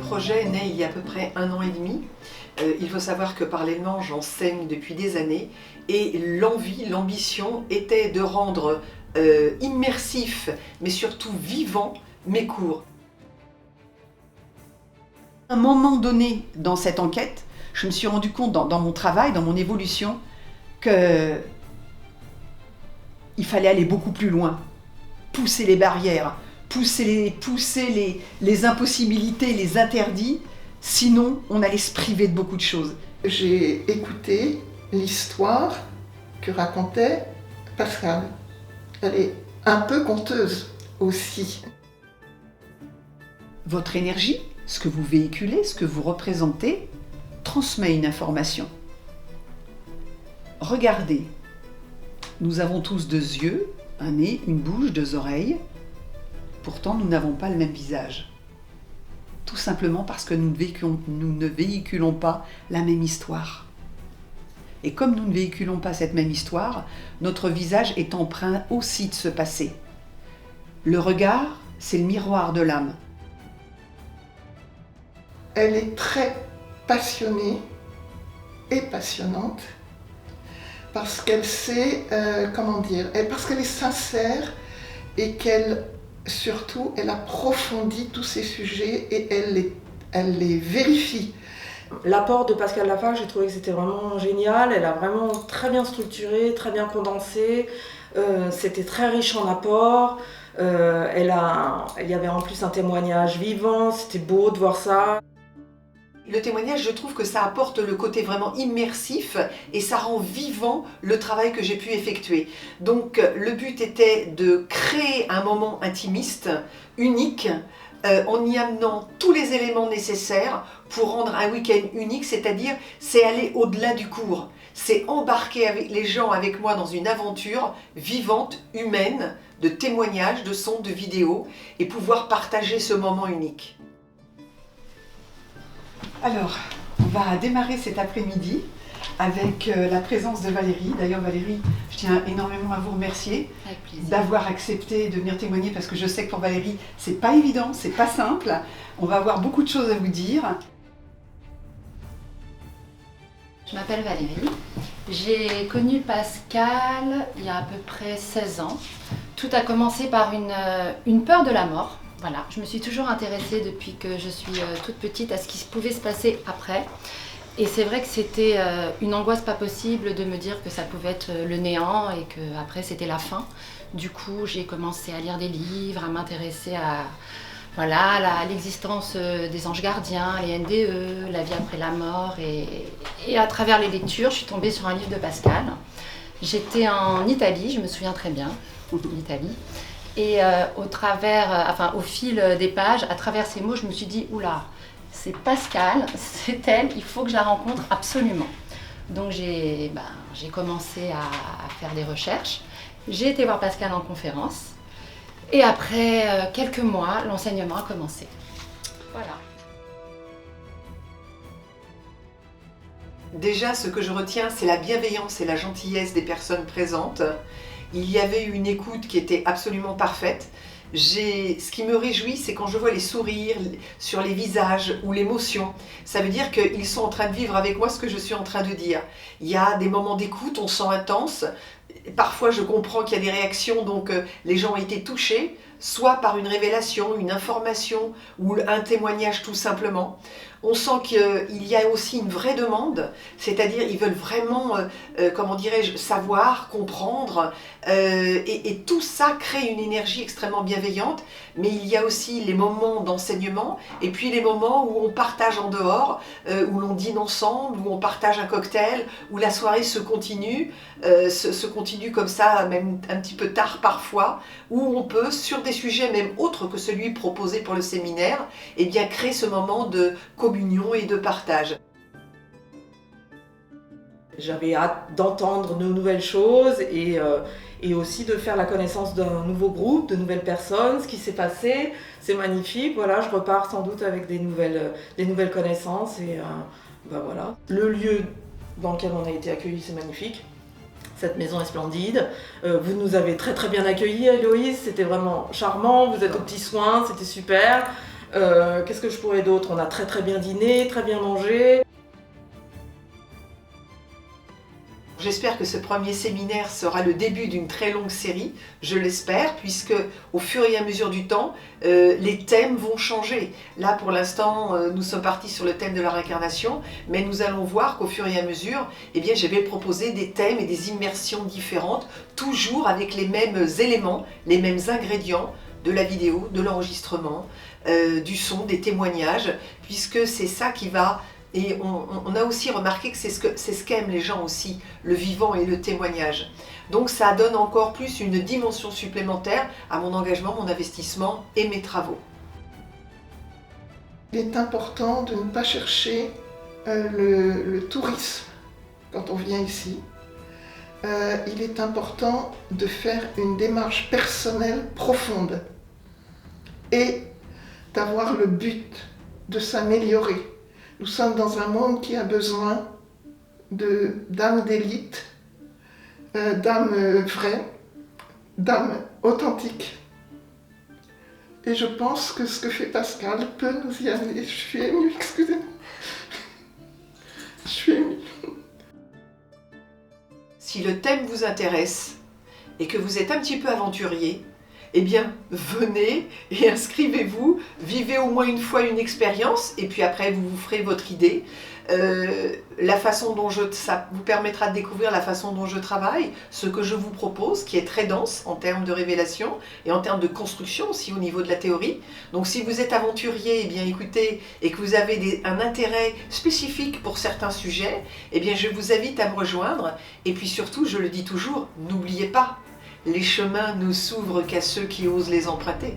projet naît il y a à peu près 1 an et demi. Il faut savoir que parallèlement, j'enseigne depuis des années et l'ambition était de rendre immersif, mais surtout vivant, mes cours. À un moment donné dans cette enquête, je me suis rendu compte dans mon travail, dans mon évolution, qu'il fallait aller beaucoup plus loin, pousser les barrières, pousser les impossibilités, les interdits, sinon on allait se priver de beaucoup de choses. J'ai écouté l'histoire que racontait Pascal. Elle est un peu conteuse aussi. Votre énergie, ce que vous véhiculez, ce que vous représentez, transmet une information. Regardez, nous avons tous 2 yeux, un nez, une bouche, 2 oreilles. Pourtant, nous n'avons pas le même visage. Tout simplement parce que nous ne véhiculons pas la même histoire. Et comme nous ne véhiculons pas cette même histoire, notre visage est empreint aussi de ce passé. Le regard, c'est le miroir de l'âme. Elle est très passionnée et passionnante parce qu'elle sait, parce qu'elle est sincère et surtout, elle approfondit tous ces sujets et elle les vérifie. L'apport de Pascal Lafarge, j'ai trouvé que c'était vraiment génial. Elle a vraiment très bien structuré, très bien condensé. C'était très riche en apports. Il y avait en plus un témoignage vivant, c'était beau de voir ça. Le témoignage, je trouve que ça apporte le côté vraiment immersif et ça rend vivant le travail que j'ai pu effectuer. Donc le but était de créer un moment intimiste, unique, en y amenant tous les éléments nécessaires pour rendre un week-end unique, c'est-à-dire c'est aller au-delà du cours. C'est embarquer les gens avec moi dans une aventure vivante, humaine, de témoignages, de sons, de vidéos et pouvoir partager ce moment unique. Alors, on va démarrer cet après-midi avec la présence de Valérie. D'ailleurs Valérie, je tiens énormément à vous remercier d'avoir accepté de venir témoigner parce que je sais que pour Valérie, c'est pas évident, c'est pas simple. On va avoir beaucoup de choses à vous dire. Je m'appelle Valérie. J'ai connu Pascal il y a à peu près 16 ans. Tout a commencé par une peur de la mort. Voilà, je me suis toujours intéressée depuis que je suis toute petite à ce qui pouvait se passer après. Et c'est vrai que c'était une angoisse pas possible de me dire que ça pouvait être le néant et qu'après c'était la fin. Du coup, j'ai commencé à lire des livres, à m'intéresser à l'existence des anges gardiens, les NDE, la vie après la mort. Et à travers les lectures, je suis tombée sur un livre de Pascal. J'étais en Italie, je me souviens très bien, l'Italie. Et au fil des pages, à travers ces mots, je me suis dit, oula, c'est Pascal, c'est elle, il faut que je la rencontre absolument. Donc j'ai commencé à faire des recherches. J'ai été voir Pascal en conférence. Et après quelques mois, l'enseignement a commencé. Voilà. Déjà, ce que je retiens, c'est la bienveillance et la gentillesse des personnes présentes. Il y avait une écoute qui était absolument parfaite. Ce qui me réjouit, c'est quand je vois les sourires sur les visages ou l'émotion. Ça veut dire qu'ils sont en train de vivre avec moi ce que je suis en train de dire. Il y a des moments d'écoute, on sent intense. Parfois, je comprends qu'il y a des réactions, donc les gens ont été touchés, soit par une révélation, une information ou un témoignage tout simplement. On sent qu'il y a aussi une vraie demande, c'est-à-dire ils veulent vraiment, savoir, comprendre, et tout ça crée une énergie extrêmement bienveillante, mais il y a aussi les moments d'enseignement, et puis les moments où on partage en dehors, où l'on dîne ensemble, où on partage un cocktail, où la soirée se continue comme ça, même un petit peu tard parfois, où on peut, sur des sujets même autres que celui proposé pour le séminaire, eh bien créer ce moment de communion et de partage. J'avais hâte d'entendre de nouvelles choses et aussi de faire la connaissance d'un nouveau groupe, de nouvelles personnes, ce qui s'est passé. C'est magnifique, voilà, je repars sans doute avec des nouvelles connaissances et voilà. Le lieu dans lequel on a été accueillis, c'est magnifique. Cette maison est splendide. Vous nous avez très très bien accueillis, Héloïse, c'était vraiment charmant. Vous êtes aux petits soins, c'était super. Qu'est-ce que je pourrais d'autre? On a très très bien dîné, très bien mangé. J'espère que ce premier séminaire sera le début d'une très longue série, je l'espère, puisque au fur et à mesure du temps, les thèmes vont changer. Là, pour l'instant, nous sommes partis sur le thème de la réincarnation, mais nous allons voir qu'au fur et à mesure, eh bien, je vais proposer des thèmes et des immersions différentes, toujours avec les mêmes éléments, les mêmes ingrédients de la vidéo, de l'enregistrement, du son, des témoignages, puisque c'est ça qui va... Et on a aussi remarqué que c'est ce qu'aiment les gens aussi, le vivant et le témoignage. Donc ça donne encore plus une dimension supplémentaire à mon engagement, mon investissement et mes travaux. Il est important de ne pas chercher le tourisme quand on vient ici. Il est important de faire une démarche personnelle profonde et d'avoir le but de s'améliorer. Nous sommes dans un monde qui a besoin d'âmes d'élite, d'âmes vraies, d'âmes authentiques. Et je pense que ce que fait Pascal peut nous y amener. Je suis émue, excusez-moi. Je suis émue. Si le thème vous intéresse et que vous êtes un petit peu aventurier, eh bien, venez et inscrivez-vous, vivez au moins une fois une expérience et puis après vous vous ferez votre idée. La façon dont ça vous permettra de découvrir la façon dont je travaille, ce que je vous propose, qui est très dense en termes de révélation et en termes de construction aussi au niveau de la théorie. Donc si vous êtes aventurier, eh bien écoutez, et que vous avez un intérêt spécifique pour certains sujets, eh bien je vous invite à me rejoindre. Et puis surtout, je le dis toujours, n'oubliez pas, les chemins ne s'ouvrent qu'à ceux qui osent les emprunter.